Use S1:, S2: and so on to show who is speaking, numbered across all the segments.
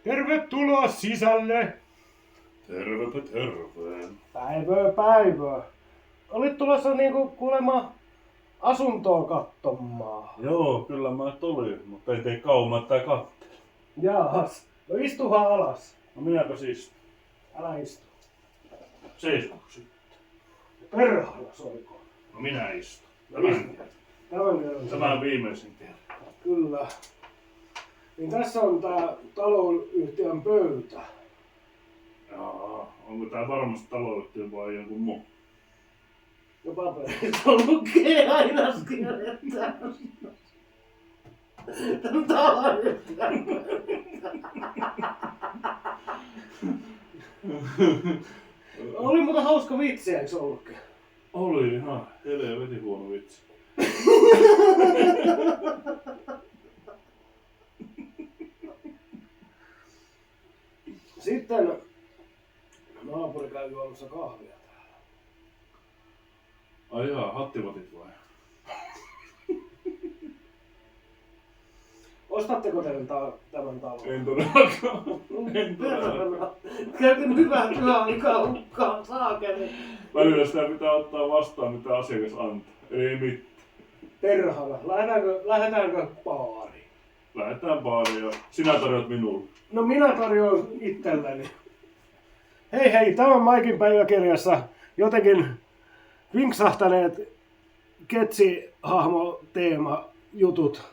S1: Tervetuloa sisälle!
S2: Tervepä terve.
S1: Päivää. Olit tulossa niinku kuulemma asuntoa katsomaan.
S2: Joo, kyllä mä tulin, mutta ei tee kauan tää katteli.
S1: Jaahas. No istuhan alas.
S2: No minäpä siis
S1: Älä istu.
S2: seisonko sitten?
S1: Perhana soiko.
S2: No minä istun. Tämä on viimeisin kerran.
S1: Kyllä. Niin tässä on tää taloyhtiön pöytä.
S2: Jaa, onko tää varmasti taloyhtiö vai joku muu?
S1: No paperissa lukee aina kirjoittaa. Taloyhtiön Oli muuten hauska vitsi, eikö ollutkin?
S2: Oli ihan helvetin huono vitsi.
S1: Sitten naapuri käy juomassa kahvia täällä.
S2: Ai jaa, hattivatit vai?
S1: Ostatteko te tämän talon?
S2: En todellakaan. En todellakaan.
S1: Käytin hyvää työaikaa hukkaan, saakeli.
S2: Välillä sitä pitää ottaa vastaan, mitä asiakas antaa. Ei mitään.
S1: Perhana, lähdetäänkö baariin?
S2: Lähdetään baariin ja sinä tarjoat minulle.
S1: No minä tarjoan itselleni. Hei, tämän Maikin päiväkirjassa jotenkin vinksahtaneet Ketsi-hahmo-teema jutut.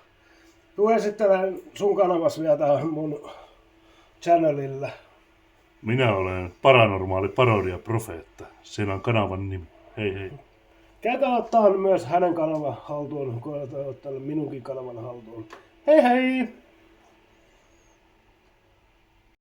S1: Tuu esittelen sun kanavassa vielä tähän mun channelille.
S2: Minä olen paranormaali parodia profeetta. Siinä on kanavan nimi. Hei.
S1: Käytä ottaa myös hänen kanavan haltuun, kun olet ottanut minunkin kanavan haltuun. Hei!